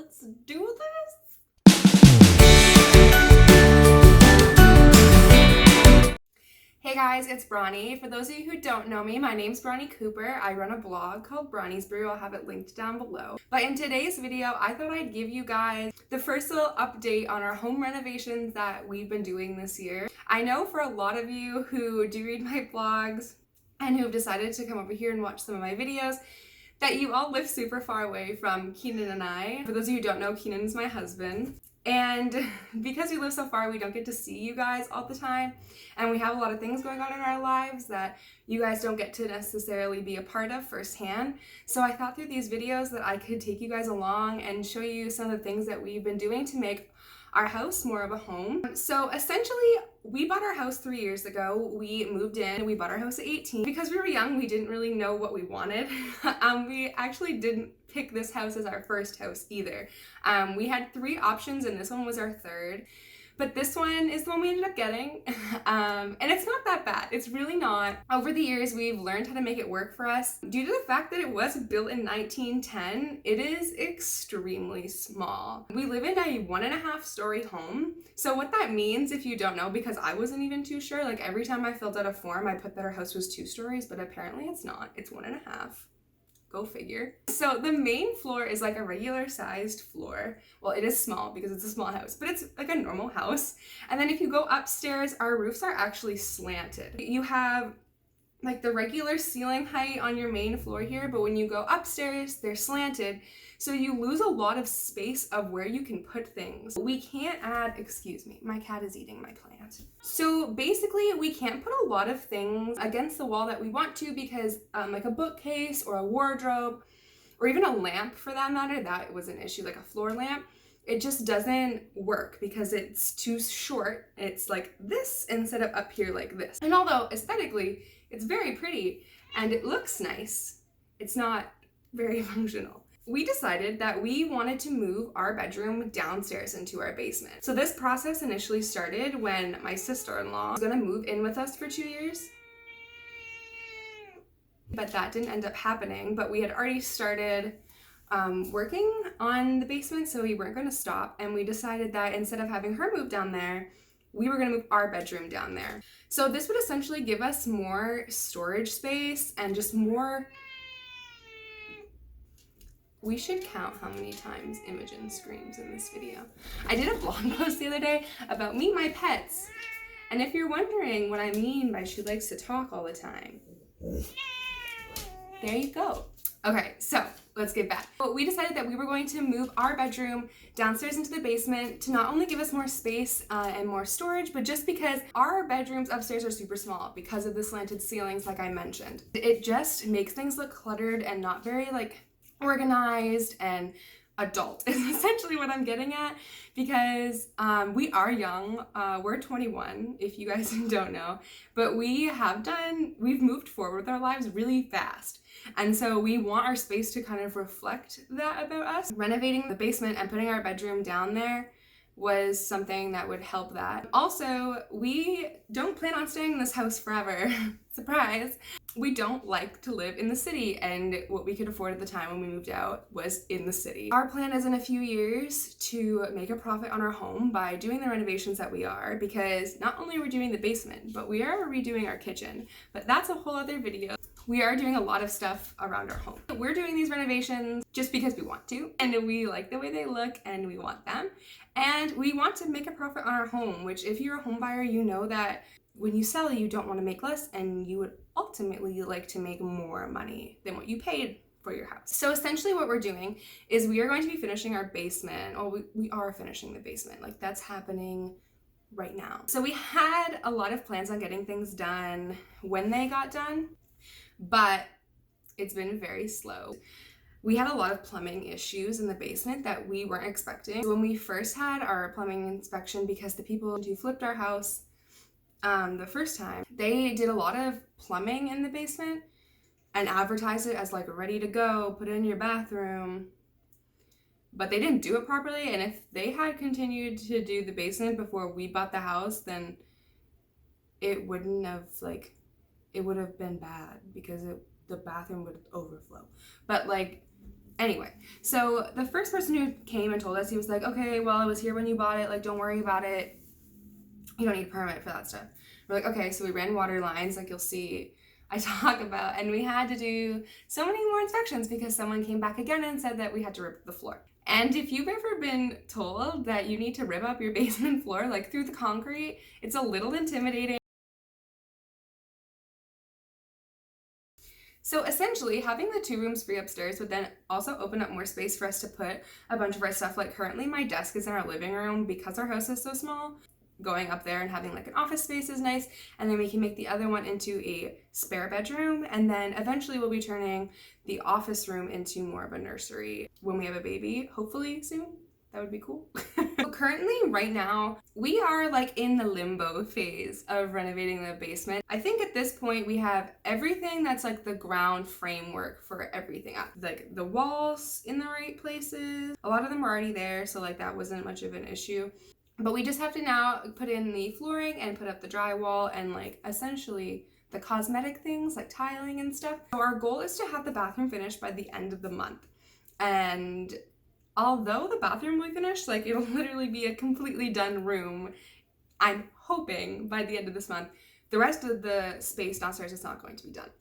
let's do this. Hey guys, it's Bronny. For those of you who don't know me, my name's Bronny Cooper. I run a blog called Bronny's Brew. I'll have it linked down below. But in today's video, I thought I'd give you guys the first little update on our home renovations that we've been doing this year. I know for a lot of you who do read my blogs and who have decided to come over here and watch some of my videos, that you all live super far away from Keenan and I. For those of you who don't know, Keenan is my husband. And because we live so far, we don't get to see you guys all the time. And we have a lot of things going on in our lives that you guys don't get to necessarily be a part of firsthand. So I thought through these videos that I could take you guys along and show you some of the things that we've been doing to make our house more of a home. So essentially, we bought our house 3 years ago. We moved in, we bought our house at 18. Because we were young, we didn't really know what we wanted. We actually didn't pick this house as our first house either. We had 3 options and this one was our third. But this one is the one we ended up getting. And it's not that bad. It's really not. Over the years, we've learned how to make it work for us. Due to the fact that it was built in 1910, it is extremely small. We live in a 1.5 story home. So what that means, if you don't know, because I wasn't even too sure, like every time I filled out a form, I put that our house was 2 stories, but apparently it's not. It's 1.5. Go figure. So the main floor is like a regular sized floor. Well, it is small because it's a small house, but it's like a normal house. And then if you go upstairs, our roofs are actually slanted. You have like the regular ceiling height on your main floor here, but when you go upstairs, they're slanted. So you lose a lot of space of where you can put things. We can't add, excuse me, my cat is eating my plant. So basically we can't put a lot of things against the wall that we want to because like a bookcase or a wardrobe or even a lamp for that matter, that was an issue, like a floor lamp. It just doesn't work because it's too short. It's like this instead of up here like this. And although aesthetically it's very pretty and it looks nice, it's not very functional. We decided that we wanted to move our bedroom downstairs into our basement. So this process initially started when my sister-in-law was gonna move in with us for 2 years. But that didn't end up happening, but we had already started working on the basement, so we weren't gonna stop. And we decided that instead of having her move down there, we were gonna move our bedroom down there. So this would essentially give us more storage space and just more. We should count how many times Imogen screams in this video. I did a blog post the other day about meet my pets. And if you're wondering what I mean by she likes to talk all the time, there you go. Okay, so let's get back. But we decided that we were going to move our bedroom downstairs into the basement to not only give us more space and more storage, but just because our bedrooms upstairs are super small because of the slanted ceilings, like I mentioned. It just makes things look cluttered and not very like organized and adult is essentially what I'm getting at because we are young. We're 21 if you guys don't know, but we've moved forward with our lives really fast. And so we want our space to kind of reflect that about us. Renovating the basement and putting our bedroom down there was something that would help that. Also, we don't plan on staying in this house forever. Surprise! We don't like to live in the city, and what we could afford at the time when we moved out was in the city. Our plan is in a few years to make a profit on our home by doing the renovations that we are, because not only are we doing the basement, but we are redoing our kitchen. But that's a whole other video. We are doing a lot of stuff around our home. We're doing these renovations just because we want to, and we like the way they look, and we want them. And we want to make a profit on our home, which if you're a home buyer, you know that when you sell, you don't want to make less, and you would ultimately like to make more money than what you paid for your house. So essentially what we're doing is we are going to be finishing our basement. We are finishing the basement. Like that's happening right now. So we had a lot of plans on getting things done when they got done, but it's been very slow. We had a lot of plumbing issues in the basement that we weren't expecting. When we first had our plumbing inspection, because the people who flipped our house the first time, they did a lot of plumbing in the basement and advertised it as like ready to go, put it in your bathroom, but they didn't do it properly. And if they had continued to do the basement before we bought the house, then it would have been bad because the bathroom would overflow. But like Anyway, so the first person who came and told us, he was like, okay, well, I was here when you bought it. Like, don't worry about it. You don't need a permit for that stuff. We're like, okay, so we ran water lines, like you'll see I talk about, and we had to do so many more inspections because someone came back again and said that we had to rip the floor. And if you've ever been told that you need to rip up your basement floor, like through the concrete, it's a little intimidating. So essentially, having the 2 rooms free upstairs would then also open up more space for us to put a bunch of our stuff. Like currently my desk is in our living room because our house is so small. Going up there and having like an office space is nice, and then we can make the other one into a spare bedroom, and then eventually we'll be turning the office room into more of a nursery when we have a baby, hopefully soon. That would be cool. So currently, right now, we are like in the limbo phase of renovating the basement. I think at this point we have everything that's like the ground framework for everything up. Like the walls in the right places. A lot of them are already there, so like that wasn't much of an issue. But we just have to now put in the flooring and put up the drywall and like essentially the cosmetic things like tiling and stuff. So our goal is to have the bathroom finished by the end of the month. And although the bathroom will be finished, like it'll literally be a completely done room, I'm hoping by the end of this month. The rest of the space downstairs is not going to be done.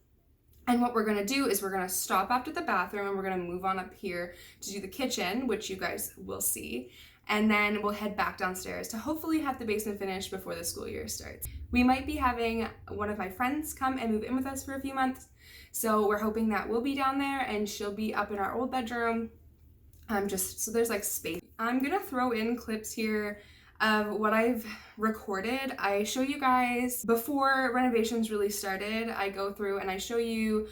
And what we're going to do is we're going to stop after the bathroom and we're going to move on up here to do the kitchen, which you guys will see. And then we'll head back downstairs to hopefully have the basement finished before the school year starts. We might be having one of my friends come and move in with us for a few months. So we're hoping that we'll be down there and she'll be up in our old bedroom. Just so there's like space. I'm going to throw in clips here of what I've recorded. I show you guys before renovations really started. I go through and I show you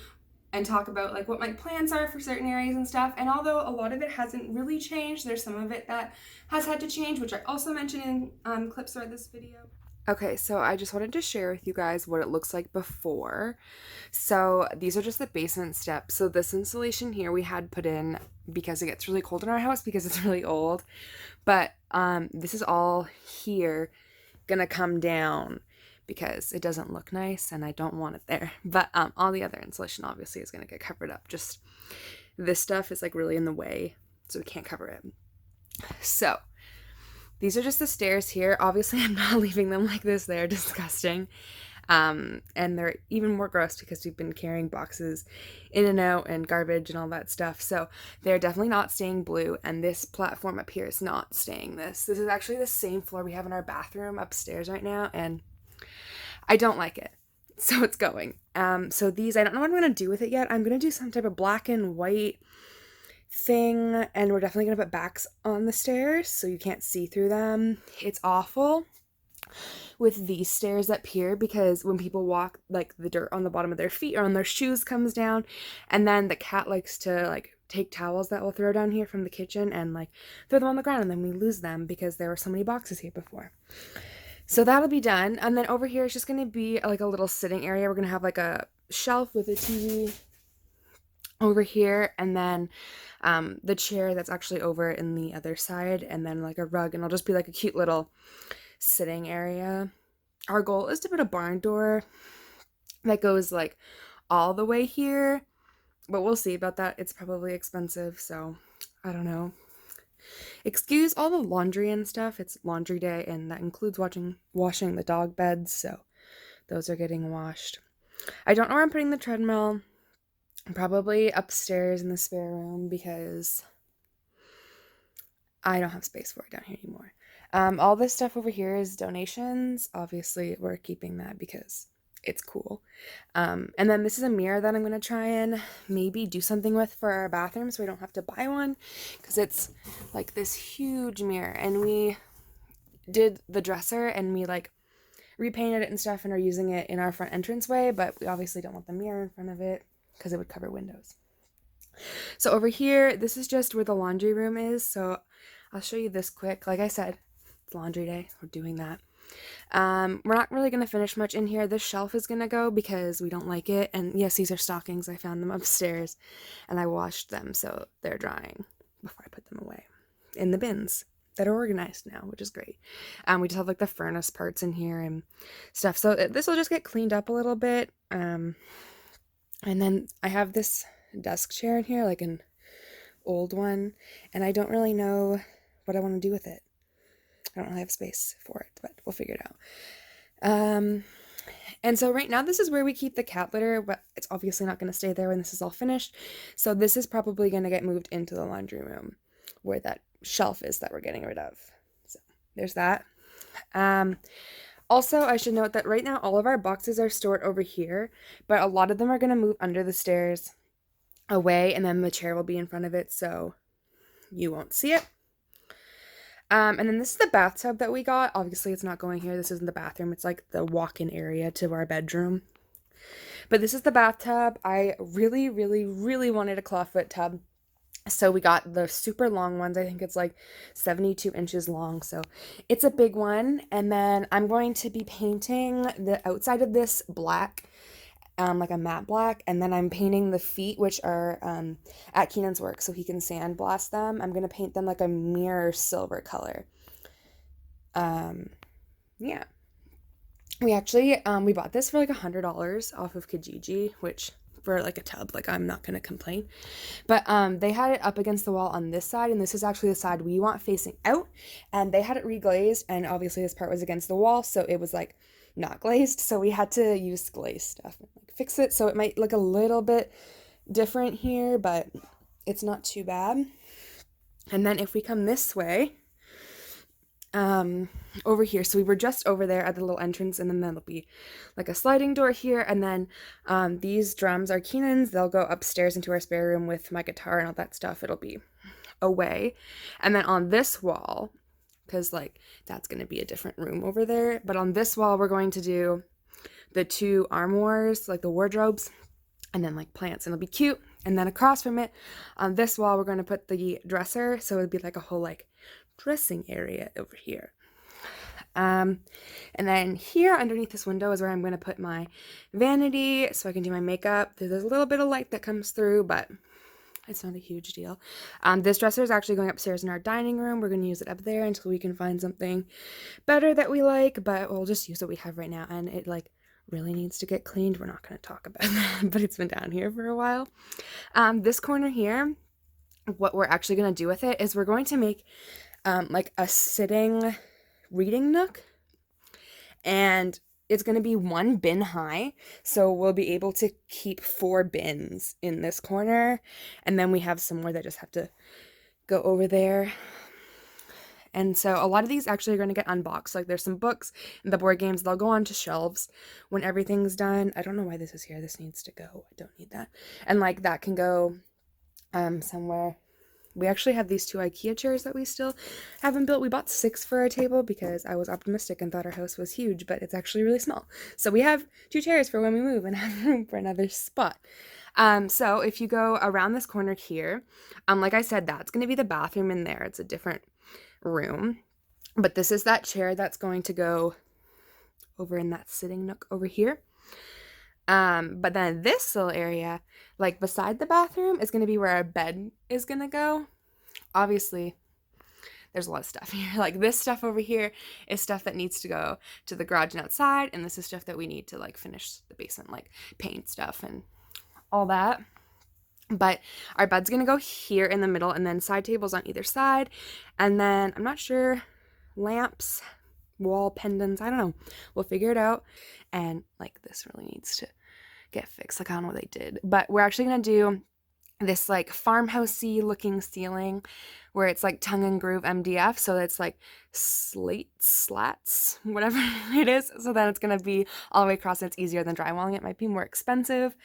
and talk about like what my plans are for certain areas and stuff. And although a lot of it hasn't really changed, there's some of it that has had to change, which I also mentioned in clips throughout this video. Okay, so I just wanted to share with you guys what it looks like before. So these are just the basement steps. So this insulation here we had put in because it gets really cold in our house because it's really old. But this is all here gonna come down because it doesn't look nice and I don't want it there. But all the other insulation obviously is gonna get covered up. Just this stuff is like really in the way, so we can't cover it. So these are just the stairs here. Obviously, I'm not leaving them like this. They're disgusting. And they're even more gross because we've been carrying boxes in and out and garbage and all that stuff. So they're definitely not staying blue. And this platform up here is not staying this. This is actually the same floor we have in our bathroom upstairs right now. And I don't like it. So it's going. So these, I don't know what I'm going to do with it yet. I'm going to do some type of black and white thing, and we're definitely gonna put backs on the stairs so you can't see through them. It's awful with these stairs up here because when people walk, like the dirt on the bottom of their feet or on their shoes comes down, and then the cat likes to like take towels that we'll throw down here from the kitchen and like throw them on the ground, and then we lose them because there were so many boxes here before. So that'll be done. And then over here is just gonna be like a little sitting area. We're gonna have like a shelf with a TV over here, and then the chair that's actually over in the other side, and then like a rug, and it'll just be like a cute little sitting area. Our goal is to put a barn door that goes like all the way here, but we'll see about that. It's probably expensive, so I don't know. Excuse all the laundry and stuff. It's laundry day, and that includes washing the dog beds, so those are getting washed. I don't know where I'm putting the treadmill. Probably upstairs in the spare room because I don't have space for it down here anymore. All this stuff over here is donations. Obviously, we're keeping that because it's cool. And then this is a mirror that I'm going to try and maybe do something with for our bathroom so we don't have to buy one, because it's like this huge mirror, and we did the dresser and we like repainted it and stuff and are using it in our front entranceway, but we obviously don't want the mirror in front of it because it would cover windows. So over here, this is just where the laundry room is. So I'll show you this quick. Like I said, it's laundry day. We're doing that. We're not really going to finish much in here. This shelf is going to go because we don't like it. And yes, these are stockings. I found them upstairs and I washed them, so they're drying before I put them away in the bins that are organized now, which is great. We just have like the furnace parts in here and stuff. So this will just get cleaned up a little bit. And then I have this desk chair in here, like an old one, and I don't really know what I want to do with it. I don't really have space for it, but we'll figure it out. And so right now this is where we keep the cat litter, but it's obviously not going to stay there when this is all finished. So this is probably going to get moved into the laundry room where that shelf is that we're getting rid of. So there's that. Also, I should note that right now all of our boxes are stored over here, but a lot of them are going to move under the stairs away, and then the chair will be in front of it, so you won't see it. And then this is the bathtub that we got. Obviously, it's not going here. This isn't the bathroom. It's like the walk-in area to our bedroom. But this is the bathtub. I really, really, really wanted a clawfoot tub. So we got the super long ones. I think it's like 72 inches long. So it's a big one. And then I'm going to be painting the outside of this black, like a matte black. And then I'm painting the feet, which are at Keenan's work, so he can sandblast them. I'm going to paint them like a mirror silver color. Yeah. We actually, we bought this for like $100 off of Kijiji, which for like a tub, like I'm not going to complain. But they had it up against the wall on this side, and this is actually the side we want facing out, and they had it reglazed, and obviously this part was against the wall, so it was like not glazed, so we had to use glaze stuff and like fix it, so it might look a little bit different here, but it's not too bad. And then if we come this way, over here, so we were just over there at the little entrance, and then there'll be like a sliding door here, and then these drums are Keenan's. They'll go upstairs into our spare room with my guitar and all that stuff. It'll be away. And then on this wall, because like that's going to be a different room over there, but on this wall we're going to do the two armoires, like the wardrobes, and then like plants, and it'll be cute. And then across from it on this wall we're going to put the dresser, so it'd be like a whole like dressing area over here. And then here underneath this window is where I'm going to put my vanity so I can do my makeup. There's a little bit of light that comes through, but it's not a huge deal. This dresser is actually going upstairs in our dining room. We're going to use it up there until we can find something better that we like, but we'll just use what we have right now. And it like really needs to get cleaned. We're not going to talk about that, but it's been down here for a while. This corner here, what we're actually going to do with it is we're going to make like a sitting reading nook, and it's going to be one bin high, so we'll be able to keep 4 bins in this corner, and then we have some more that just have to go over there. And so a lot of these actually are going to get unboxed. Like there's some books and the board games, they'll go onto shelves when everything's done. I don't know why this is here. This needs to go. I don't need that. And like that can go somewhere. We actually have these 2 IKEA chairs that we still haven't built. We bought 6 for our table because I was optimistic and thought our house was huge, but it's actually really small. So we have 2 chairs for when we move and have room for another spot. So if you go around this corner here, like I said, that's going to be the bathroom in there. It's a different room, but this is that chair that's going to go over in that sitting nook over here. But then this little area, like beside the bathroom, is going to be where our bed is going to go. Obviously, there's a lot of stuff here. Like this stuff over here is stuff that needs to go to the garage and outside, and this is stuff that we need to like finish the basement, like paint stuff and all that. But our bed's going to go here in the middle, and then side tables on either side. And then I'm not sure, lamps, wall pendants, I don't know. We'll figure it out. And like this really needs to get fixed. Like I don't know what they did, but we're actually going to do this like farmhousey looking ceiling where it's like tongue and groove MDF. So it's like slats, whatever it is. So then it's going to be all the way across, and it's easier than drywalling. It might be more expensive,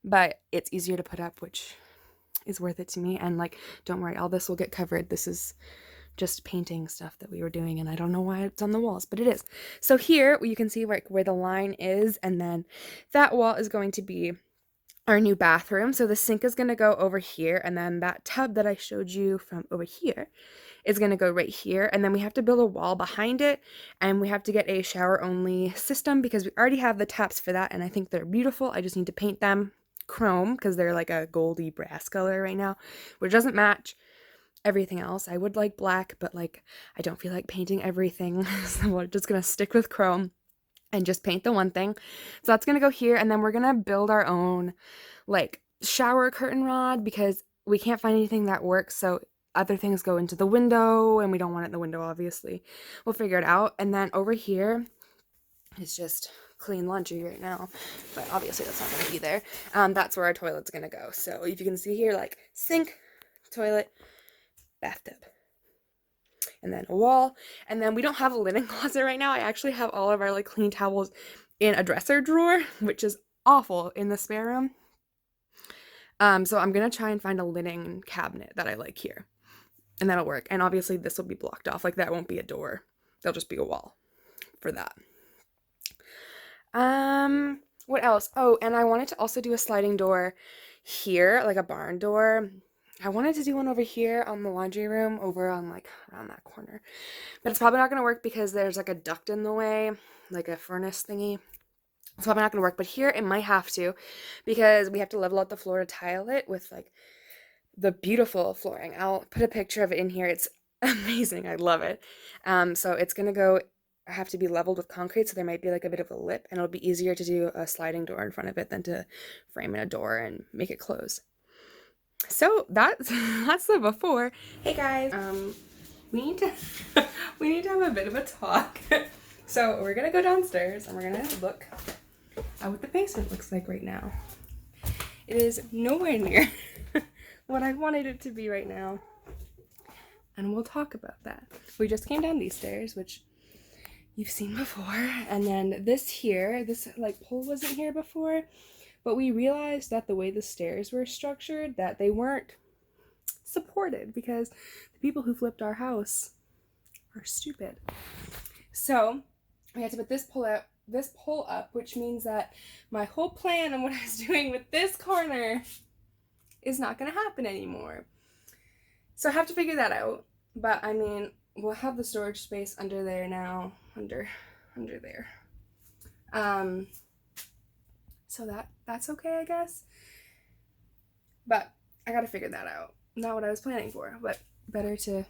but it's easier to put up, which is worth it to me. And like, don't worry, all this will get covered. This is just painting stuff that we were doing, and I don't know why it's on the walls, but it is. So here you can see like where the line is, and then that wall is going to be our new bathroom. So the sink is going to go over here, and then that tub that I showed you from over here is going to go right here, and then we have to build a wall behind it, and we have to get a shower only system because we already have the taps for that, and I think they're beautiful. I just need to paint them chrome because they're like a goldy brass color right now, which doesn't match everything else. I would like black, but like I don't feel like painting everything, so we're just gonna stick with chrome and just paint the one thing. So that's gonna go here, and then we're gonna build our own like shower curtain rod because we can't find anything that works, so other things go into the window, and we don't want it in the window, obviously. We'll figure it out. And then over here is just clean laundry right now, but obviously that's not going to be there. That's where our toilet's going to go. So if you can see here, like sink, toilet, bathtub, and then a wall. And then we don't have a linen closet right now. I actually have all of our like clean towels in a dresser drawer, which is awful, in the spare room. So I'm going to try and find a linen cabinet that I like here, and that'll work. And obviously this will be blocked off. Like that won't be a door. There'll just be a wall for that. What else? Oh, and I wanted to also do a sliding door here, like a barn door. I wanted to do one over here on the laundry room, over on like around that corner. But it's probably not going to work because there's like a duct in the way, like a furnace thingy. It's probably not going to work, but here it might have to, because we have to level out the floor to tile it with like the beautiful flooring. I'll put a picture of it in here. It's amazing. I love it. So it's going to have to be leveled with concrete, so there might be like a bit of a lip, and it'll be easier to do a sliding door in front of it than to frame in a door and make it close. So that's the before. Hey guys, we need to have a bit of a talk. So we're gonna go downstairs and we're gonna look at what the basement looks like right now. It is nowhere near what I wanted it to be right now, and we'll talk about that. We just came down these stairs, which you've seen before, and then this like pole wasn't here before, but we realized that the way the stairs were structured, that they weren't supported because the people who flipped our house are stupid. So we had to put this pole up, which means that my whole plan and what I was doing with this corner is not going to happen anymore. So I have to figure that out. But I mean, we'll have the storage space under there now, under there. So that's okay, I guess. But I got to figure that out. Not what I was planning for, but better to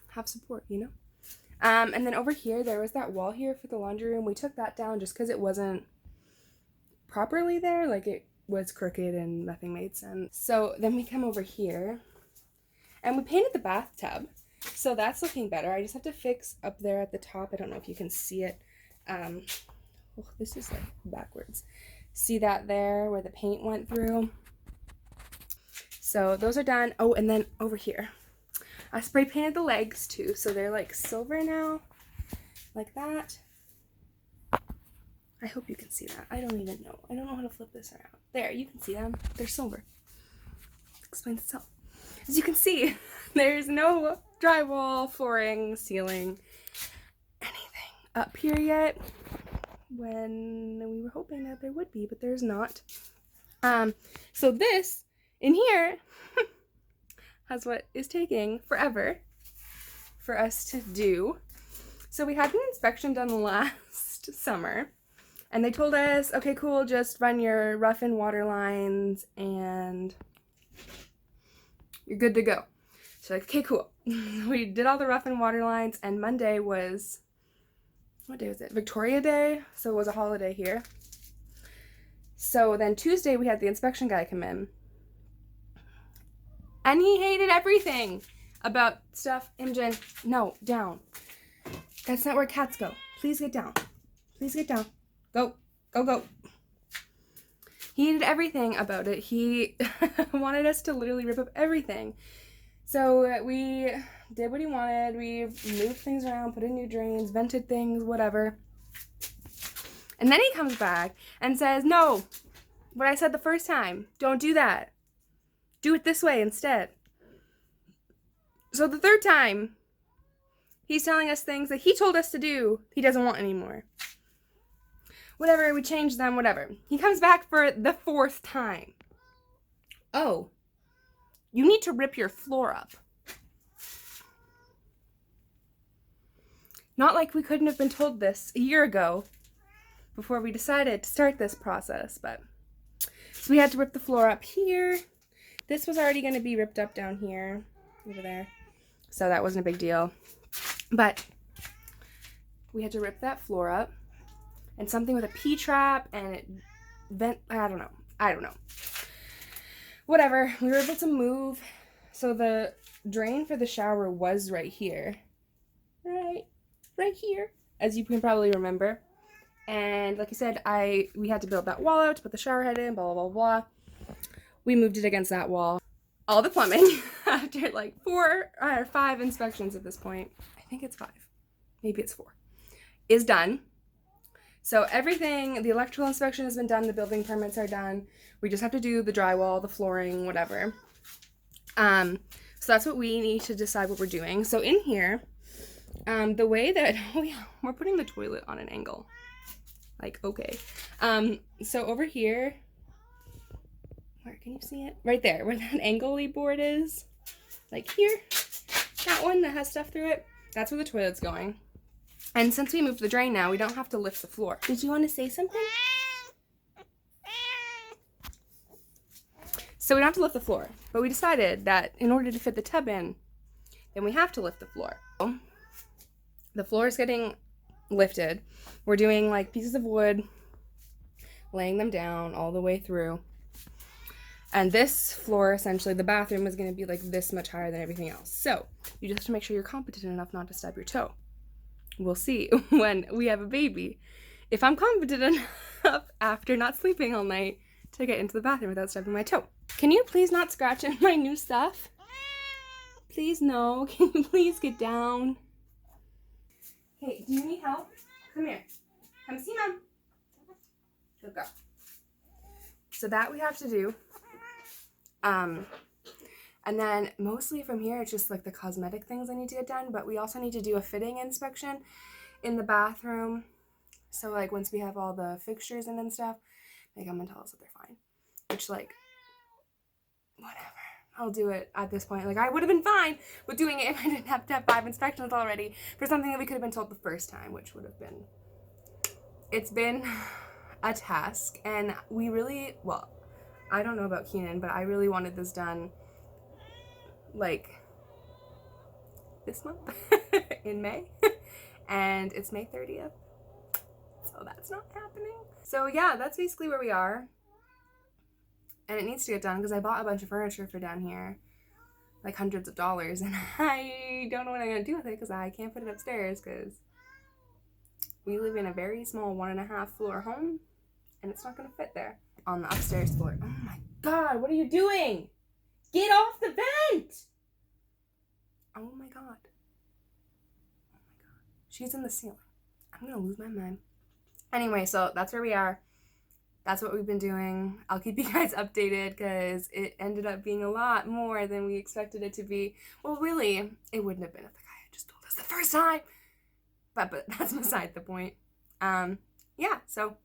have support, you know? And then over here, there was that wall here for the laundry room. We took that down just because it wasn't properly there. Like, it was crooked and nothing made sense. So then we come over here, and we painted the bathtub. So that's looking better. I just have to fix up there at the top. I don't know if you can see it. Oh, this is like backwards. See that there where the paint went through? So those are done. Oh, and then over here, I spray painted the legs too, so they're like silver now, like that. I hope you can see that. I don't even know. I don't know how to flip this around. There, you can see them. They're silver. Explains itself. As you can see, there's no drywall, flooring, ceiling, anything up here yet, when we were hoping that there would be, but there's not. So this in here has what is taking forever for us to do. So we had an inspection done last summer, and they told us, okay, cool, just run your rough-in water lines and you're good to go. So like, okay, cool. We did all the rough-in water lines, and Monday was, what day was it? Victoria Day, so it was a holiday here. So then Tuesday we had the inspection guy come in, and he hated everything about stuff. Imogen, no, down. That's not where cats go. Please get down. Please get down. Go, go, go. He hated everything about it. He wanted us to literally rip up everything. So we did what he wanted. We moved things around, put in new drains, vented things, whatever. And then he comes back and says, no, what I said the first time, don't do that. Do it this way instead. So the third time, he's telling us things that he told us to do he doesn't want anymore. Whatever, we changed them, whatever. He comes back for the fourth time. Oh, you need to rip your floor up. Not like we couldn't have been told this a year ago before we decided to start this process, but so we had to rip the floor up here. This was already going to be ripped up down here, over there, so that wasn't a big deal. But we had to rip that floor up, and something with a P-trap, and it I don't know. whatever, we were able to move. So the drain for the shower was right here. Right here, as you can probably remember. And like I said, we had to build that wall out to put the shower head in, blah, blah, blah, blah. We moved it against that wall. All the plumbing, after like 4 or 5 inspections at this point, I think it's 5, maybe it's 4, is done. So everything, the electrical inspection has been done, the building permits are done. We just have to do the drywall, the flooring, whatever. So that's what we need to decide what we're doing. So in here, the way that, oh yeah, we're putting the toilet on an angle. Like, okay. So over here, where can you see it? Right there, where that angle-y board is. Like here, that one that has stuff through it. That's where the toilet's going. And since we moved the drain now, we don't have to lift the floor. Did you want to say something? So we don't have to lift the floor. But we decided that in order to fit the tub in, then we have to lift the floor. The floor is getting lifted. We're doing like pieces of wood, laying them down all the way through. And this floor, essentially, the bathroom is going to be like this much higher than everything else. So you just have to make sure you're competent enough not to stub your toe. We'll see when we have a baby if I'm competent enough after not sleeping all night to get into the bathroom without stubbing my toe. Can you please not scratch at my new stuff? Please no. Can you please get down? Hey, do you need help? Come here. Come see Mom. Good girl. So that we have to do. And then mostly from here, it's just like the cosmetic things I need to get done, but we also need to do a fitting inspection in the bathroom. So like once we have all the fixtures in and stuff, they come and tell us that they're fine, which like, whatever, I'll do it at this point. Like I would have been fine with doing it if I didn't have to have 5 inspections already for something that we could have been told the first time, which would have been, it's been a task. And we really, well, I don't know about Keenan, but I really wanted this done like this month in May, and it's May 30th, so that's not happening. So yeah, that's basically where we are, and it needs to get done because I bought a bunch of furniture for down here, like hundreds of dollars, and I don't know what I'm gonna do with it because I can't put it upstairs because we live in a very small 1.5 floor home and it's not gonna fit there on the upstairs floor. Oh my god, what are you doing? Get off the vent! Oh my god. Oh my god. She's in the ceiling. I'm gonna lose my mind. Anyway, so that's where we are. That's what we've been doing. I'll keep you guys updated because it ended up being a lot more than we expected it to be. Well, really, it wouldn't have been if the guy had just told us the first time. But that's beside the point. Yeah, so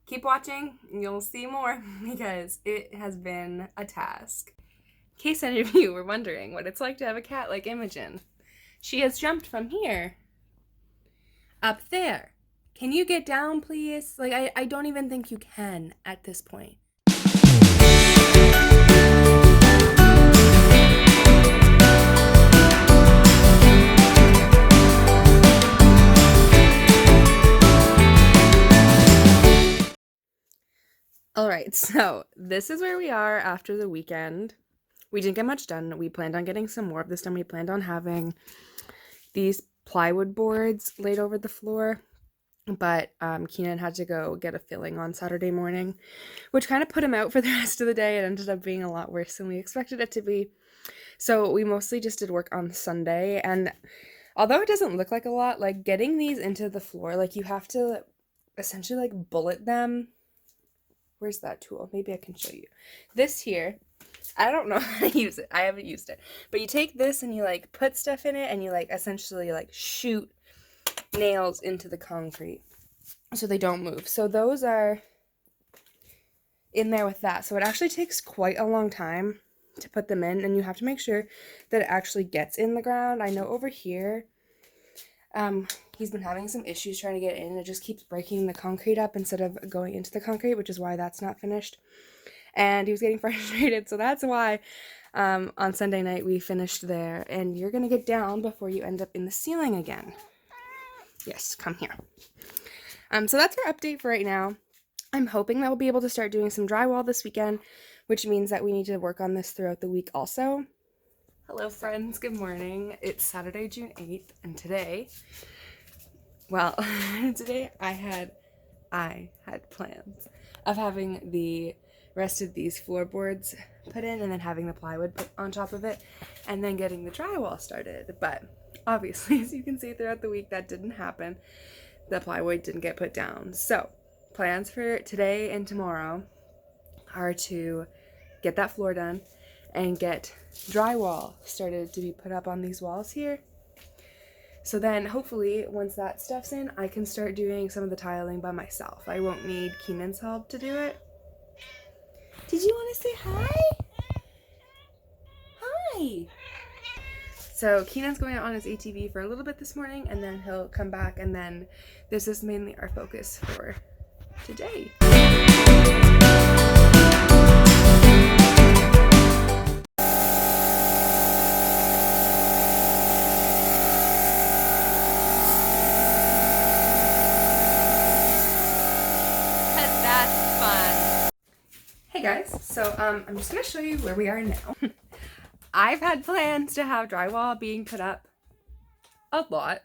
keep watching, you'll see more because it has been a task. In case any of you were wondering what it's like to have a cat like Imogen, she has jumped from here up there. Can you get down, please? Like, I don't even think you can at this point. Alright, so this is where we are after the weekend. We didn't get much done. We planned on getting some more of this done. We planned on having these plywood boards laid over the floor, but Keenan had to go get a filling on Saturday morning, which kind of put him out for the rest of the day. It ended up being a lot worse than we expected it to be. So we mostly just did work on Sunday, and although it doesn't look like a lot, like getting these into the floor, like you have to essentially like bullet them. Where's that tool? Maybe I can show you. This here, I don't know how to use it. I haven't used it. But you take this and you like put stuff in it and you like essentially like shoot nails into the concrete so they don't move. So those are in there with that. So it actually takes quite a long time to put them in, and you have to make sure that it actually gets in the ground. I know over here, he's been having some issues trying to get in. It just keeps breaking the concrete up instead of going into the concrete, which is why that's not finished. And he was getting frustrated, so that's why on Sunday night we finished there. And you're gonna get down before you end up in the ceiling again. Yes, come here. So that's our update for right now. I'm hoping that we'll be able to start doing some drywall this weekend. which means that we need to work on this throughout the week also. Hello friends, good morning. It's Saturday, June 8th, and today, well, today I had plans of having the rest of these floorboards put in and then having the plywood put on top of it and then getting the drywall started. But obviously, as you can see throughout the week, that didn't happen. The plywood didn't get put down. So plans for today and tomorrow are to get that floor done and get drywall started to be put up on these walls here. So then hopefully once that stuff's in, I can start doing some of the tiling by myself. I won't need Keenan's help to do it. Did you want to say hi? Hi! So Keenan's going out on his ATV for a little bit this morning, and then he'll come back, and then this is mainly our focus for today. Hey guys, so I'm just going to show you where we are now. I've had plans to have drywall being put up a lot.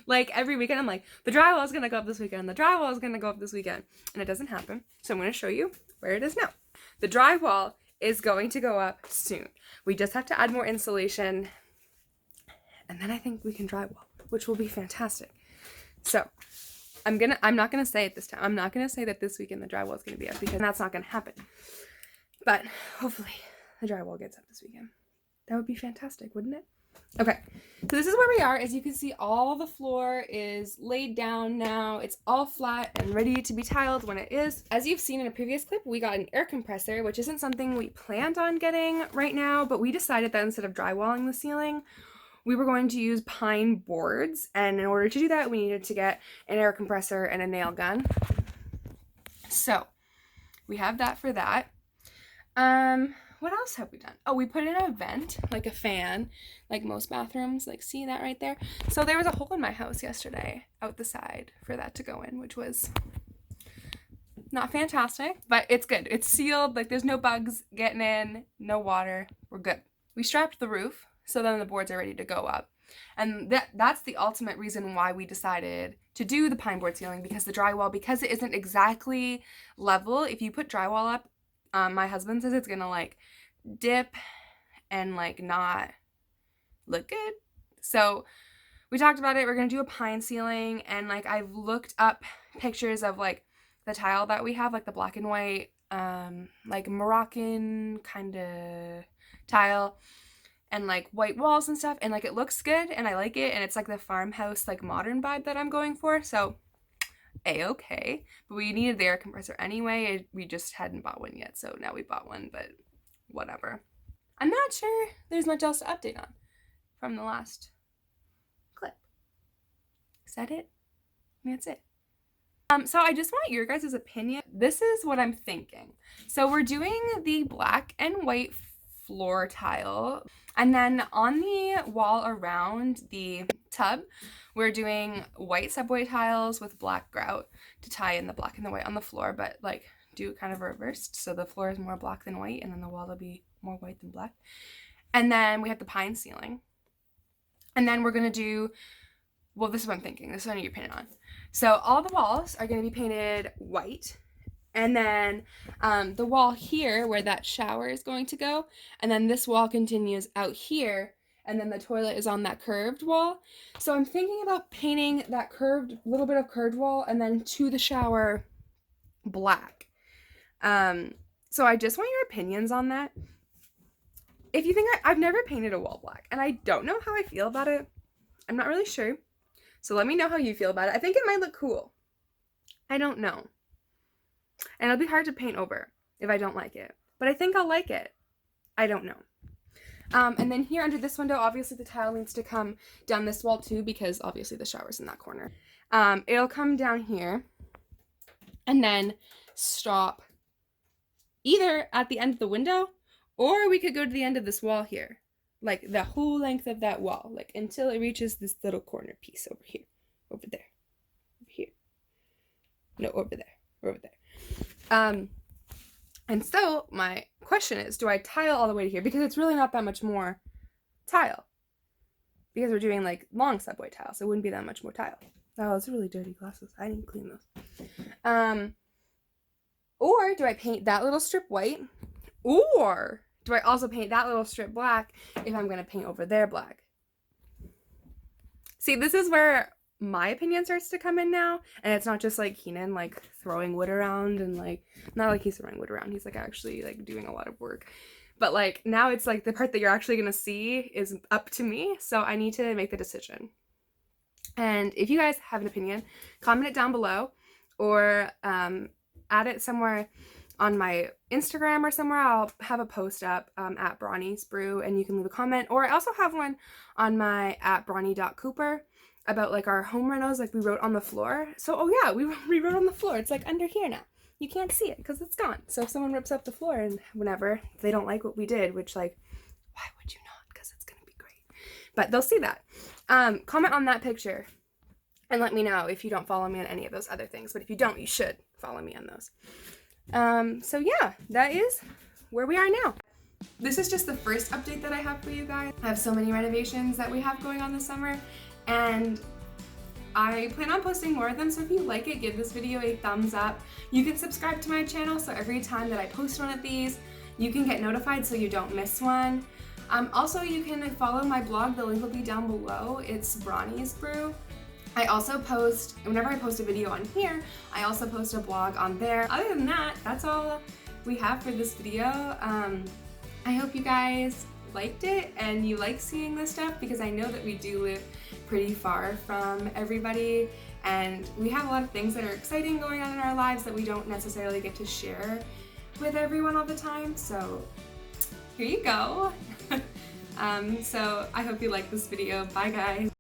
Like every weekend I'm like, the drywall is going to go up this weekend, the drywall is going to go up this weekend, and it doesn't happen. So I'm going to show you where it is now. The drywall is going to go up soon. We just have to add more insulation, and then I think we can drywall, which will be fantastic. So I'm not gonna say it this time. I'm not gonna say that this weekend the drywall is gonna be up because that's not gonna happen. But hopefully the drywall gets up this weekend. That would be fantastic, wouldn't it? Okay, so this is where we are. As you can see, all the floor is laid down now. It's all flat and ready to be tiled when it is. As you've seen in a previous clip, we got an air compressor, which isn't something we planned on getting right now, but we decided that instead of drywalling the ceiling, we were going to use pine boards, and in order to do that, we needed to get an air compressor and a nail gun. So we have that for that. What else have we done? Oh, we put in a vent, like a fan, like most bathrooms, like see that right there? So there was a hole in my house yesterday out the side for that to go in, which was not fantastic, but it's good. It's sealed, like there's no bugs getting in, no water, we're good. We strapped the roof, so then the boards are ready to go up. And that's the ultimate reason why we decided to do the pine board ceiling, because the drywall, because it isn't exactly level, if you put drywall up, my husband says it's gonna like dip and like not look good. So we talked about it. We're gonna do a pine ceiling, and like I've looked up pictures of like the tile that we have, like the black and white, like Moroccan kind of tile, and like white walls and stuff, and like it looks good and I like it, and it's like the farmhouse like modern vibe that I'm going for. So a-okay, but we needed the air compressor anyway. We just hadn't bought one yet, so now we bought one, but whatever. I'm not sure there's much else to update on from the last clip. Is that it? That's it. So I just want your guys' opinion. This is what I'm thinking. So we're doing the black and white floor tile, and then on the wall around the tub, we're doing white subway tiles with black grout to tie in the black and the white on the floor, but like do kind of reversed, so the floor is more black than white, and then the wall will be more white than black. And then we have the pine ceiling, and then we're gonna do, well, this is what I'm thinking, this is what I need your opinion on. So all the walls are gonna be painted white, and then the wall here where that shower is going to go, and then this wall continues out here, and then the toilet is on that curved wall. So I'm thinking about painting that curved, little bit of curved wall, and then to the shower black. So I just want your opinions on that. If you think I've never painted a wall black, and I don't know how I feel about it. I'm not really sure. So let me know how you feel about it. I think it might look cool. I don't know. And it'll be hard to paint over if I don't like it. But I think I'll like it. I don't know. And then here under this window, obviously the tile needs to come down this wall too, because obviously the shower's in that corner. It'll come down here and then stop either at the end of the window, or we could go to the end of this wall here, like the whole length of that wall, like until it reaches this little corner piece over here, over there, over here. No, over there, over there. And so my question is, do I tile all the way to here? Because it's really not that much more tile. Because we're doing like long subway tile, so it wouldn't be that much more tile. Oh, those are really dirty glasses. I didn't clean those. Or do I paint that little strip white? Or do I also paint that little strip black if I'm going to paint over there black? See, this is where my opinion starts to come in now, and it's not just like Keenan like throwing wood around and like, not like he's throwing wood around, he's like actually like doing a lot of work. But like now it's like the part that you're actually going to see is up to me, so I need to make the decision. And if you guys have an opinion, comment it down below, or add it somewhere on my Instagram or somewhere. I'll have a post up at Bronny's Brew, and you can leave a comment. Or I also have one on my at Bronny.Cooper about like our home renos, like we wrote on the floor. So, oh yeah, we wrote on the floor. It's like under here now. You can't see it because it's gone. So if someone rips up the floor and whenever they don't like what we did, which like, why would you not? Because it's going to be great. But they'll see that. Comment on that picture and let me know if you don't follow me on any of those other things. But if you don't, you should follow me on those. So yeah, that is where we are now. This is just the first update that I have for you guys. I have so many renovations that we have going on this summer, and I plan on posting more of them, so if you like it, give this video a thumbs up. You can subscribe to my channel, so every time that I post one of these, you can get notified so you don't miss one. Also, you can follow my blog, the link will be down below. It's Bronny's Brew. I also post, whenever I post a video on here, I also post a blog on there. Other than that, that's all we have for this video. I hope you guys liked it and you like seeing this stuff, because I know that we do live pretty far from everybody, and we have a lot of things that are exciting going on in our lives that we don't necessarily get to share with everyone all the time. So here you go. So I hope you like this video. Bye guys.